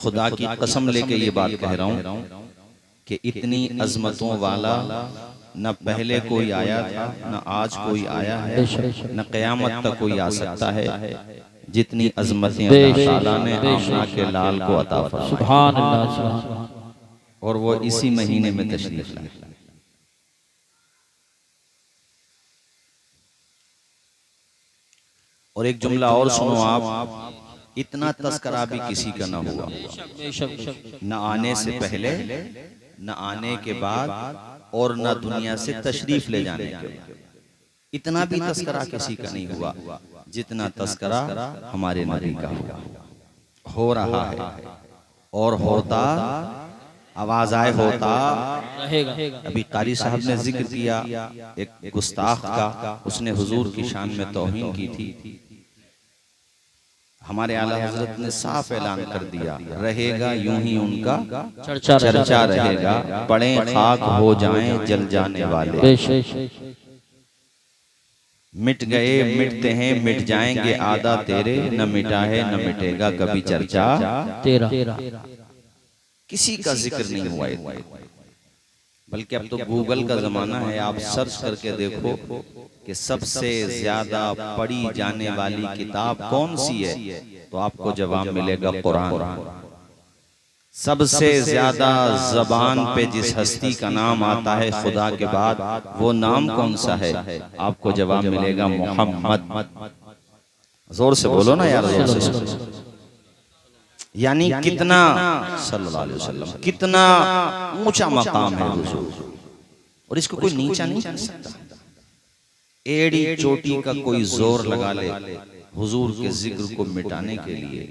खुदा की कसम लेके ये बात कह रहा हूँ कि इतनी अजमतों वाला न पहले कोई आया था, न आज कोई आया है, न क़यामत तक कोई आ सकता है जितनी अजमतें अल्लाह ताला ने आमना के लाल को अता फरमाई। सुभान अल्लाह। और वो इसी महीने में तशरीफ लाए। और एक जुमला और सुनो आप, इतना तस्करा भी किसी का न हुआ, न आने से पहले, न आने के बाद, और न दुनिया से तशरीफ ले जाने के बाद। इतना भी तस्करा किसी का नहीं हुआ जितना तस्करा हमारे नबी का हुआ, हो रहा है और होता, आवाज आए होता रहेगा। अभी कारी साहब ने जिक्र किया एक गुस्ताख का, उसने हुजूर की शान में तौहीन की थी। हमारे आला हजरत ने साफ ऐलान कर दिया, रहेगा यूं ही उनका चर्चा रहेगा, पड़े खाक हो जाएं जल जाने वाले। मिट गए मिटते हैं मिट जाएंगे आदा तेरे, न मिटा है न मिटेगा कभी चर्चा तेरा। किसी का जिक्र नहीं हुआ, बल्कि अब तो गूगल का जमाना है, आप सर्च करके देखो कि सबसे ज्यादा पढ़ी जाने वाली किताब कौन सी है, तो आपको जवाब मिलेगा कुरान। सबसे ज्यादा जबान पे जिस हस्ती का नाम आता है खुदा के बाद, वो नाम कौन सा है, आपको जवाब मिलेगा मोहम्मद। जोर से बोलो ना यार, जोर से। यानी कितना सल्लल्लाहु अलैहि वसल्लम, कितना ऊंचा मकाम है हुजूर, और इसको कोई नीचा नहीं कर सकता। एड़ी चोटी का कोई जोर लगा ले हुजूर के जिक्र को मिटाने के लिए,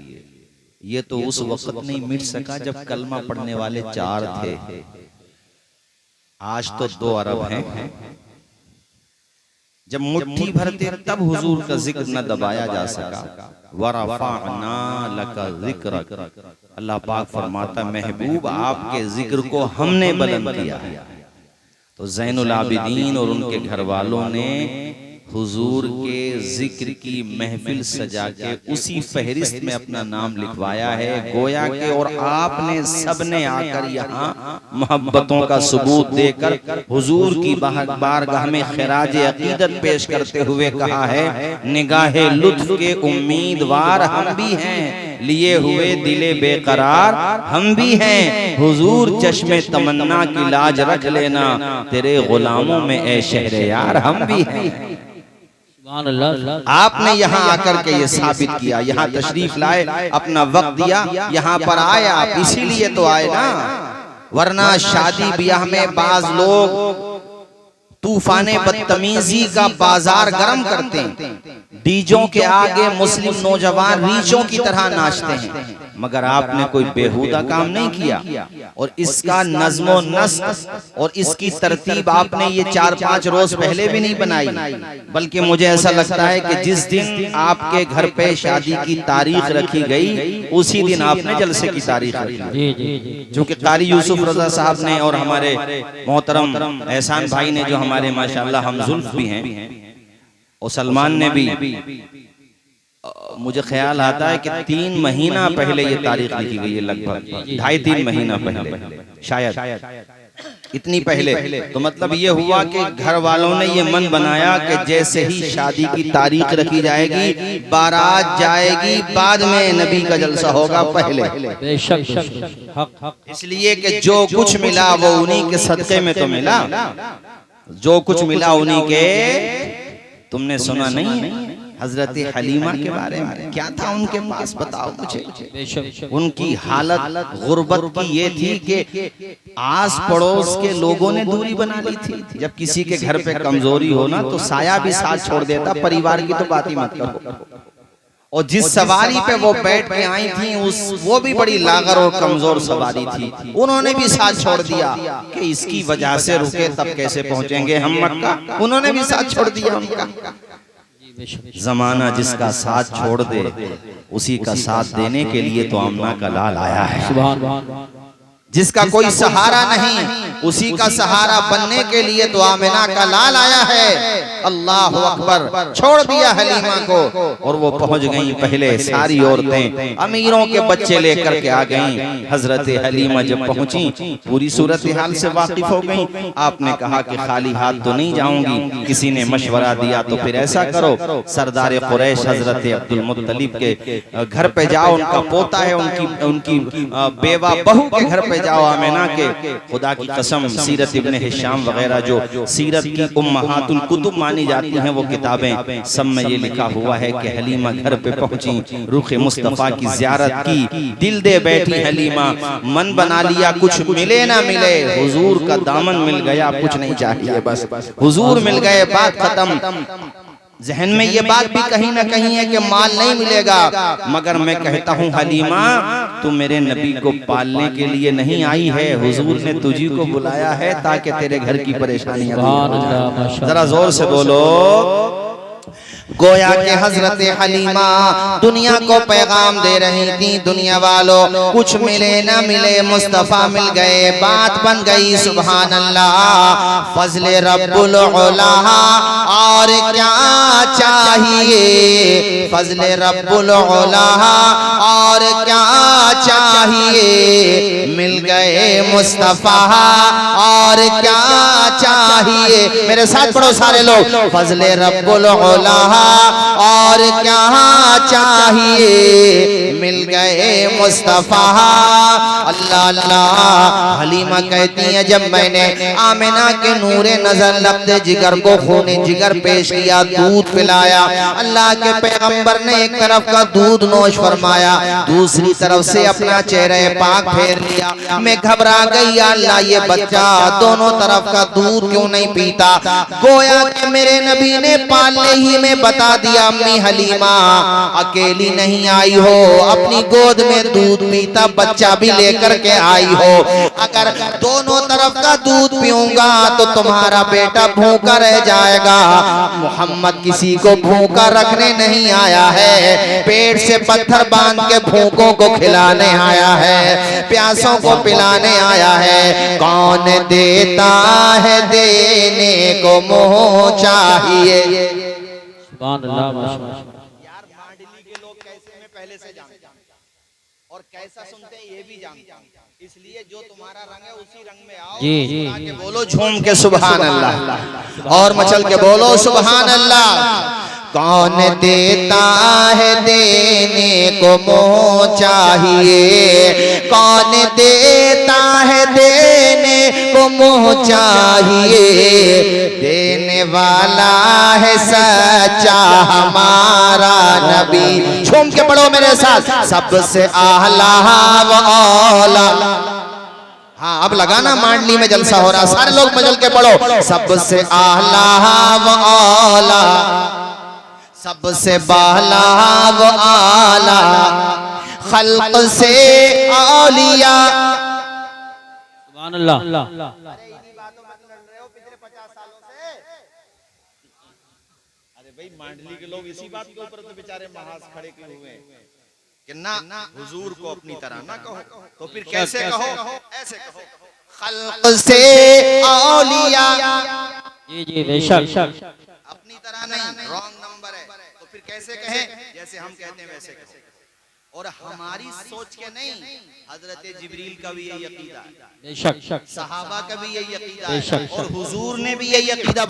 ये तो उस वक्त नहीं मिट सका जब कलमा पढ़ने वाले 4 थे। आज तो 2 अरब हैं। जब मुट्ठी भरते तब हुजूर का जिक्र न दबाया जा सका। वरफ़अना लका ज़िक्रक, अल्लाह पाक फरमाता महबूब आपके जिक्र को हमने बुलंद किया है। तो ज़ैनुल आबिदीन और उनके घर वालों ने हुजूर के जिक्र की महफिल सजा के उसी फहरिस्त में अपना नाम लिखवाया है, गोया के। और आपने सबने आकर यहाँ मोहब्बतों का सबूत देकर हुजूर की बारगाह में खिराज अकीदत पेश करते हुए कहा है, निगाहे लुत्फ के उम्मीदवार हम भी हैं, लिए हुए दिले बेकरार हम भी हैं, हुजूर चश्मे तमन्ना की लाज रख लेना, तेरे गुलामों में ए शहरे यार हम भी हैं। आपने यहाँ आकर के ये साबित किया, यहाँ तशरीफ लाए, अपना वक्त दिया, यहाँ पर आए आप, इसीलिए तो आए ना। वरना शादी ब्याह में बाज लोग तूफाने बदतमीजी का बाजार गर्म करते हैं, डीजों के आगे मुस्लिम नौजवान रीचों की तरह नाचते हैं, मगर आपने कोई बेहुदा काम नहीं किया। और इसका नज़्मो नस्क और इसकी तरतीब आपने ये 4-5 रोज पहले भी नहीं बनाई, बल्कि मुझे ऐसा लगता है कि जिस दिन आपके घर पे शादी की तारीख रखी गई, उसी दिन आपने जलसे की तारीख रखी। क्योंकि कारी यूसुफ रजा साहब ने और हमारे मोहतरम एहसान भाई ने, जो हमारे माशाअल्लाह हमजुल्फ भी हैं, और सलमान ने भी, मुझे ख्याल आता है कि 3 महीना पहले ये तारीख लिखी गई है, लगभग 2.5-3 महीना पहले शायद, इतनी पहले। तो मतलब ये हुआ कि घर वालों ने ये मन बनाया कि जैसे ही शादी की तारीख रखी जाएगी, बारात जाएगी, बाद में नबी का जलसा होगा पहले। इसलिए कि जो कुछ मिला वो उन्हीं के सदक़े में तो मिला, जो कुछ मिला उन्हीं के। तुमने सुना नहीं हजरत हलीमा के बारे में, क्या था उनके पास, बताओ मुझे। उनकी हालत गुर्बत की ये थी कि आस पड़ोस के लोगों ने दूरी बना ली थी। जब किसी के घर पे कमजोरी हो ना, तो साया भी साथ छोड़ देता, परिवार की तो बात ही मत करो। और जिस सवारी पे वो बैठ के आई थी, वो भी बड़ी लागर और कमजोर सवारी थी, उन्होंने भी साथ छोड़ दिया कि इसकी वजह से रुके तब कैसे पहुंचेंगे हम मक्का, उन्होंने भी साथ छोड़ दिया उनका। जमाना जिसका साथ छोड़ दे, उसी का साथ देने के लिए तो आमना का लाल आया है। जिसका कोई सहारा नहीं, उसी का सहारा बनने के लिए तो आमिना का लाल आया है। अल्लाह अकबर, छोड़ दिया हलीमा को और वो पहुंच गई। पहले सारी औरतें अमीरों के बच्चे लेकर के आ गईं। हजरत हलीमा जब पहुंची पूरी सूरत हाल से वाकिफ हो गईं। आपने कहा कि खाली हाथ तो नहीं जाऊंगी। किसी ने मशवरा दिया तो फिर ऐसा करो, सरदार कुरैश हजरत अब्दुल मुत्तलिब के घर पे जाओ, उनका पोता है, उनकी बेवा बहू के घर पे जाओ आमिना के। खुदा की कसम, सीरत इब्ने हिशाम वगैरह जो सीरत की उम्महातुल कुतुब मानी जाती हैं वो किताबें, सब में ये लिखा हुआ है कि हलीमा घर पे पहुंची, रुख मुस्तफा की ज़ियारत की, दिल दे बैठी हलीमा, मन बना लिया कुछ मिले ना मिले, हुजूर का दामन मिल गया, कुछ नहीं चाहिए, बस हुजूर मिल गए, बात खत्म। जहन में ये बात भी कहीं ना कहीं है कि माल नहीं मिलेगा, मगर मैं कहता हूँ हलीमा, तू मेरे नबी को पालने के लिए नहीं आई है, हुजूर ने तुझी को बुलाया है ताकि तेरे घर की परेशानियां दूर हो जाए। जरा जोर से बोलो। गोया के हजरत हलीमा दुनिया को पैगाम दे रही थी, दुनिया वालों कुछ मिले ना मिले मुस्तफा मिल गए, बात बन गई। सुभान अल्लाह, फजले रब्बुल उला और क्या चाहिए, फजले रब्बुल उला और क्या चाहिए, मिल गए मुस्तफा और क्या चाहिए। मेरे साथ पढ़ो सारे लोग, फजले रब्बुल उला और क्या चाहिए, मिल गए मुस्तफा। अल्लाह अल्लाह। हलीमा कहती है जब मैंने आमिना के नूरे नजर लब्दे जिगर को खूने जिगर पेश किया, दूध पिलाया, अल्लाह के पैगंबर ने एक तरफ का दूध नोश फरमाया, दूसरी तरफ से अपना चेहरे पाक फेर लिया। मैं घबरा गई, अल्लाह ये बच्चा दोनों तरफ का दूध क्यों नहीं पीता। गोया कि मेरे नबी ने पालने ही में बता दिया, अम्मी हलीमा अकेली नहीं आई हो, अपनी गोद में दूध पीता बच्चा भी लेकर के आई हो। अगर दोनों तरफ का दूध पीऊंगा तो तुम्हारा बेटा भूखा रह जाएगा। मोहम्मद किसी को भूखा रखने नहीं आया है, पेट से पत्थर बांध के भूखों को खिलाने आया है, प्यासों को पिलाने आया है। कौन देता है देने को मुँह चाहिए। यार मांडली के लोग कैसे मैं पहले से जानता हूं और कैसा सुनते हैं ये भी जानता हूं, इसलिए जो तुम्हारा रंग है उसी रंग में आओ। जी के बोलो झूम के सुभान अल्लाह और मचल के बोलो सुभान अल्लाह। कौन देता है देने को मुँह चाहिए, कौन देता है देने को मुँह चाहिए, देने वाला है सच्चा हमारा नबी। झूम के पढ़ो मेरे साथ, सबसे आला व औला। हाँ अब लगाना, मांडली में जलसा हो रहा, सारे लोग मजल के पढ़ो, सबसे आला व औला, सबसे बाला व आला, खल्क से औलिया। सुभान अल्लाह। अरे इन्हीं बातों में लड़ रहे हो पिछले 50 सालों से। अरे भाई मांडली के लोग इसी बात के ऊपर तो बेचारे महाज खड़े क्यों हुए कि ना हुजूर को अपनी तरह ना कहो, तो फिर कैसे कहो, ऐसे कहो, खल्क से औलिया। जी जी बेशक, अपनी तरह नहीं, रॉन्ग नंबर है, तो फिर कैसे कहें, जैसे हम कहते हैं वैसे कहें। और हमारी सोच के नहीं, हजरत जिब्रील का भी यही अकीदा है, बेशक, सहाबा का भी यही अकीदा है, और हुजूर ने भी यही अकीदा